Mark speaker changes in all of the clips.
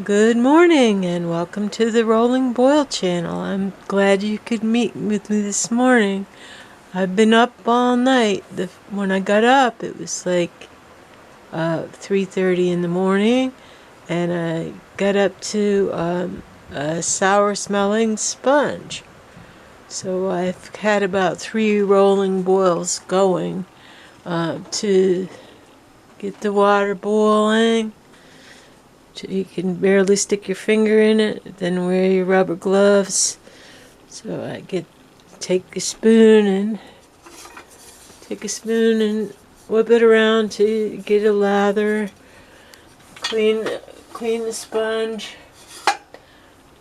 Speaker 1: Good morning and welcome to the Rolling Boil channel. I'm glad you could meet with me this morning. I've been up all night. When I got up, it was like 3:30 in the morning, and I got up to a sour smelling sponge. So I've had about 3 rolling boils going to get the water boiling. You can barely stick your finger in it, then wear your rubber gloves. So I take a spoon and whip it around to get a lather. Clean the sponge.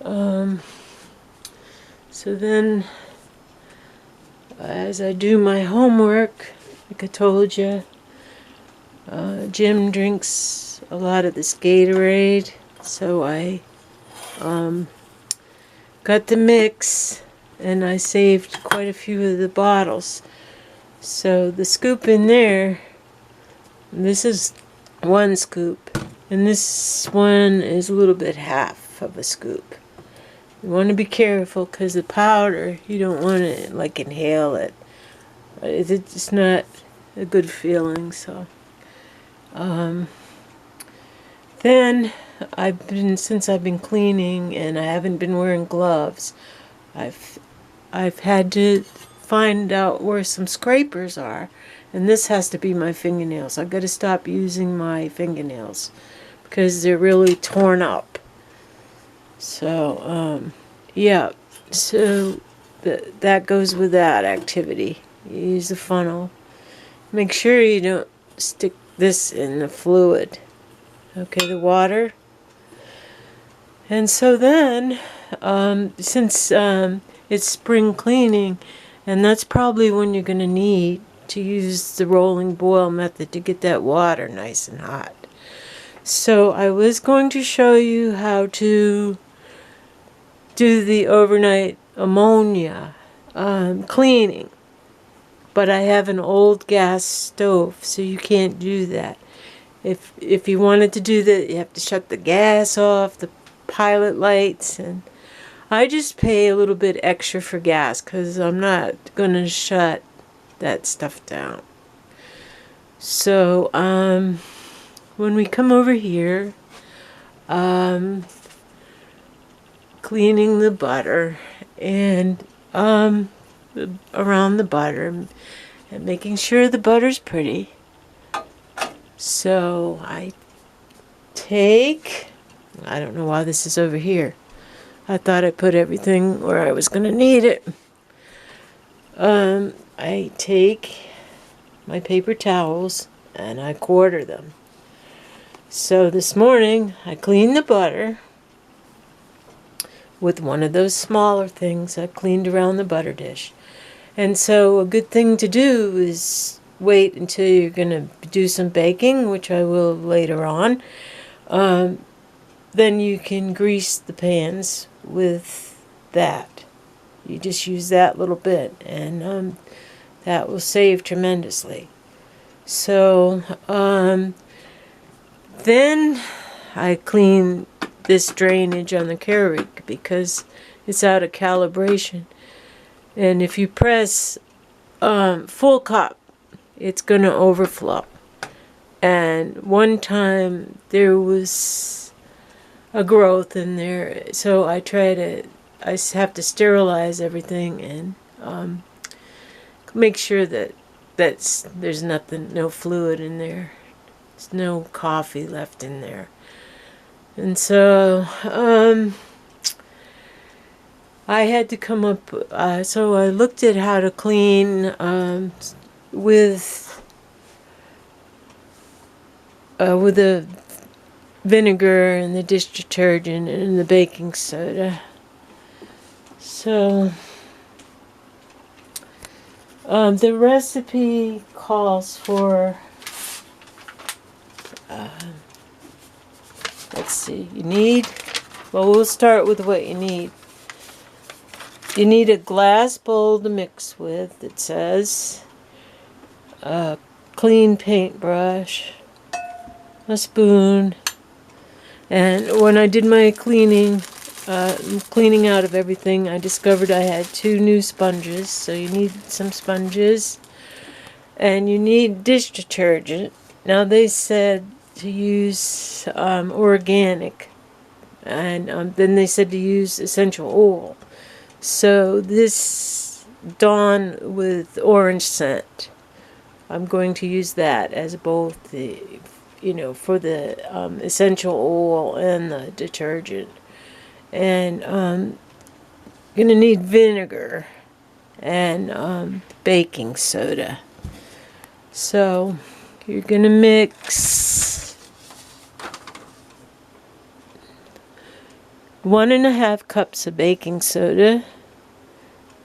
Speaker 1: So then, as I do my homework, like I told you, Jim drinks a lot of this Gatorade, so I got the mix, and I saved quite a few of the bottles. So the scoop in there, this is 1 scoop, and this one is a little bit half of a scoop. You want to be careful because the powder, you don't want to like inhale it. It's not a good feeling. So then since I've been cleaning and I haven't been wearing gloves, I've had to find out where some scrapers are, and this has to be my fingernails. I've got to stop using my fingernails because they're really torn up. So yeah, so that goes with that activity. You use the funnel. Make sure you don't stick this in the fluid. Okay, the water. And so then, since it's spring cleaning, and that's probably when you're going to need to use the rolling boil method to get that water nice and hot. So I was going to show you how to do the overnight ammonia cleaning, but I have an old gas stove, so you can't do that. If you wanted to do that, you have to shut the gas off, the pilot lights, and I just pay a little bit extra for gas because I'm not going to shut that stuff down. So when we come over here, cleaning the butter and around the butter and making sure the butter's pretty. So I don't know why this is over here. I thought I put everything where I was going to need it. I take my paper towels and I quarter them. So this morning I cleaned the butter with one of those smaller things. I cleaned around the butter dish. And so a good thing to do is wait until you're going to do some baking, which I will later on. Then you can grease the pans with that. You just use that little bit, and that will save tremendously. So then I clean this drainage on the Keurig because it's out of calibration. And if you press full cup, it's going to overflow. And one time there was a growth in there, so I have to sterilize everything and make sure that there's no fluid in there. There's no coffee left in there. And so I had to come up, so I looked at how to clean with the vinegar and the dish detergent and the baking soda. So the recipe calls for, let's see, we'll start with what you need. You need a glass bowl to mix with, it says, a clean paintbrush, a spoon, And when I did my cleaning out of everything, I discovered I had 2 new sponges. So you need some sponges, and you need dish detergent. Now they said to use organic, and then they said to use essential oil. So this Dawn with orange scent, I'm going to use that as both the, for the essential oil and the detergent. And going to need vinegar and baking soda. So you're going to mix 1.5 cups of baking soda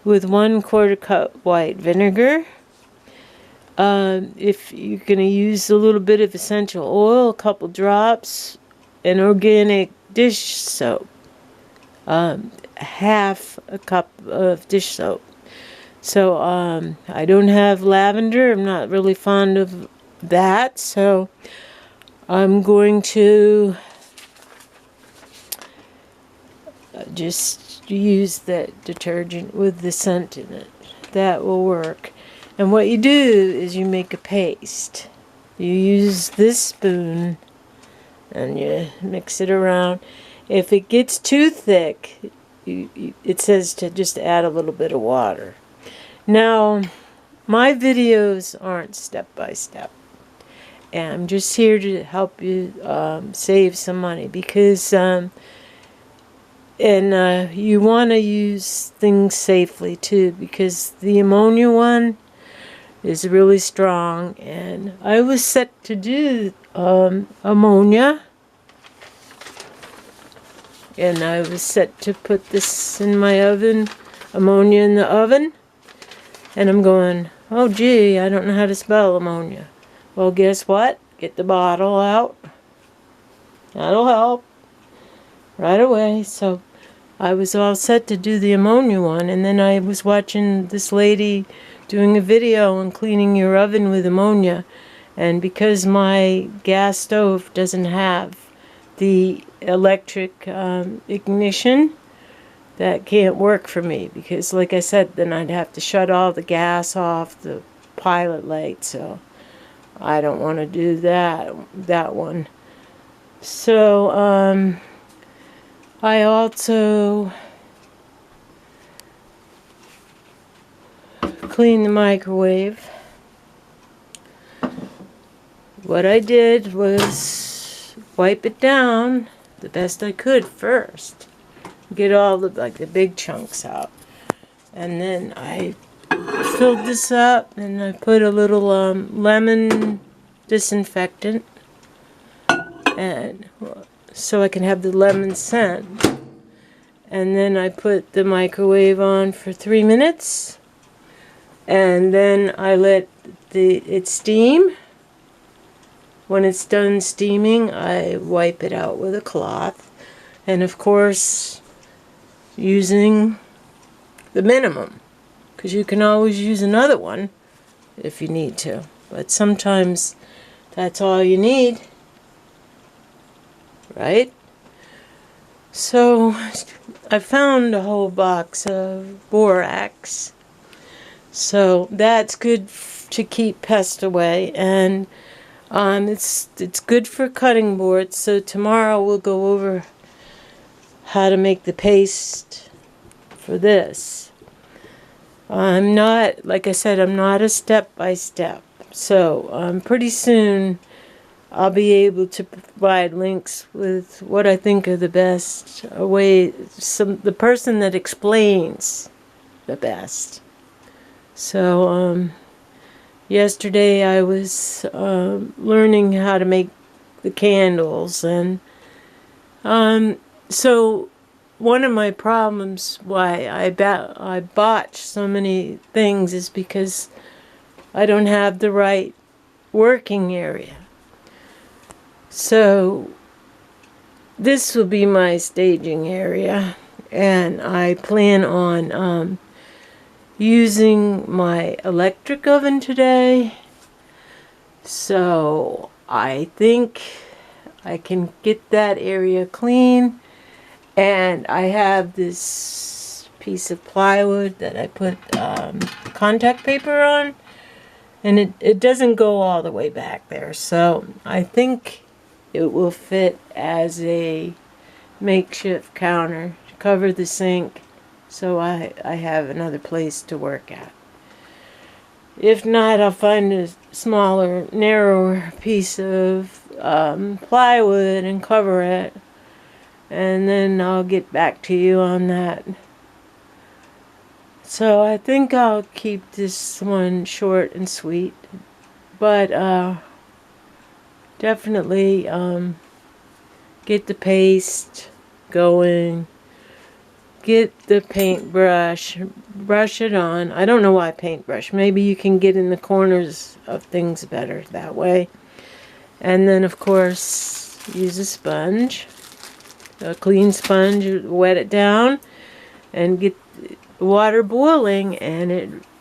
Speaker 1: with 1/4 cup white vinegar. If you're going to use a little bit of essential oil, a couple drops, and organic dish soap, 1/2 cup of dish soap. So I don't have lavender. I'm not really fond of that, so I'm going to just use that detergent with the scent in it. That will work. And what you do is you make a paste. You use this spoon and you mix it around. If it gets too thick, it says to just add a little bit of water. Now, my videos aren't step by step. And I'm just here to help you save some money, because you want to use things safely too, because the ammonia one is really strong, and I was set to do ammonia, and I was set to put this in my oven, ammonia in the oven, and I'm going, oh gee, I don't know how to spell ammonia. Well, guess what? Get the bottle out. That'll help right away. So I was all set to do the ammonia one, and then I was watching this lady doing a video on cleaning your oven with ammonia, and because my gas stove doesn't have the electric ignition, that can't work for me, because like I said, then I'd have to shut all the gas off the pilot light, so I don't want to do that one. So I also clean the microwave. What I did was wipe it down the best I could first, get all the big chunks out, and then I filled this up and I put a little lemon disinfectant, and so I can have the lemon scent. And then I put the microwave on for 3 minutes, and then I let it steam. When it's done steaming, I wipe it out with a cloth, and of course using the minimum, because you can always use another one if you need to, but sometimes that's all you need, right? So I found a whole box of borax, so that's good to keep pests away, and it's good for cutting boards. So tomorrow we'll go over how to make the paste for this. I'm not, like I said, I'm not a step-by-step. So pretty soon I'll be able to provide links with what I think are the best way, the person that explains the best. So yesterday I was learning how to make the candles, and so one of my problems why I botch so many things is because I don't have the right working area. So this will be my staging area, and I plan on using my electric oven today. So I think I can get that area clean. And I have this piece of plywood that I put contact paper on, and it doesn't go all the way back there, so I think it will fit as a makeshift counter to cover the sink, so I have another place to work at. If not, I'll find a smaller, narrower piece of plywood and cover it, and then I'll get back to you on that. So I think I'll keep this one short and sweet, but definitely get the paste going, get the paintbrush, brush it on. I don't know why paintbrush. Maybe you can get in the corners of things better that way. And then, of course, use a sponge, a clean sponge, wet it down, and get water boiling, and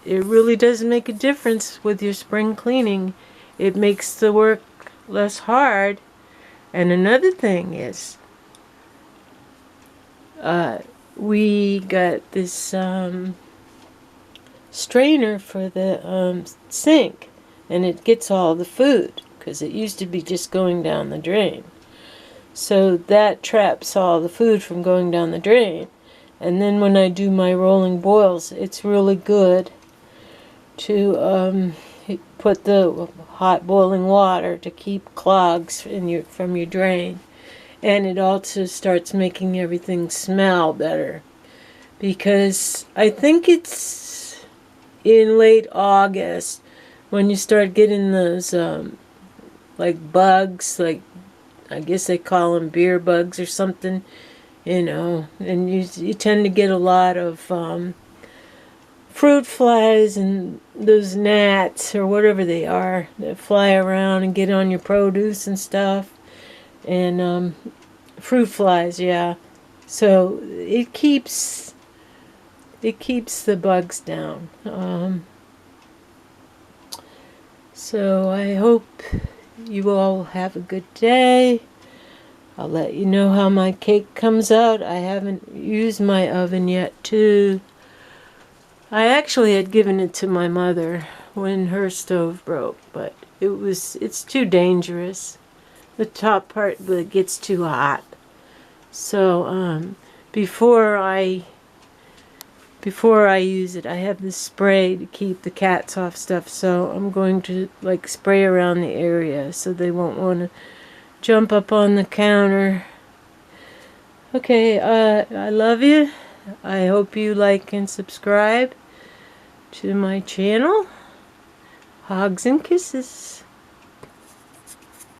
Speaker 1: it really does make a difference with your spring cleaning. It makes the work less hard. And another thing is, we got this strainer for the sink, and it gets all the food, because it used to be just going down the drain. So that traps all the food from going down the drain. And then when I do my rolling boils, it's really good to put the hot boiling water to keep clogs from your drain. And it also starts making everything smell better. Because I think it's in late August when you start getting those like bugs, like I guess they call them beer bugs or something. You know, and you tend to get a lot of fruit flies and those gnats or whatever they are that fly around and get on your produce and stuff. And fruit flies, yeah. So it keeps the bugs down. So I hope you all have a good day. I'll let you know how my cake comes out. I haven't used my oven yet, too. I actually had given it to my mother when her stove broke, but it's too dangerous. The top part gets too hot. So before I use it, I have this spray to keep the cats off stuff. So I'm going to like spray around the area so they won't want to jump up on the counter. Okay, I love you. I hope you like and subscribe to my channel. Hugs and kisses.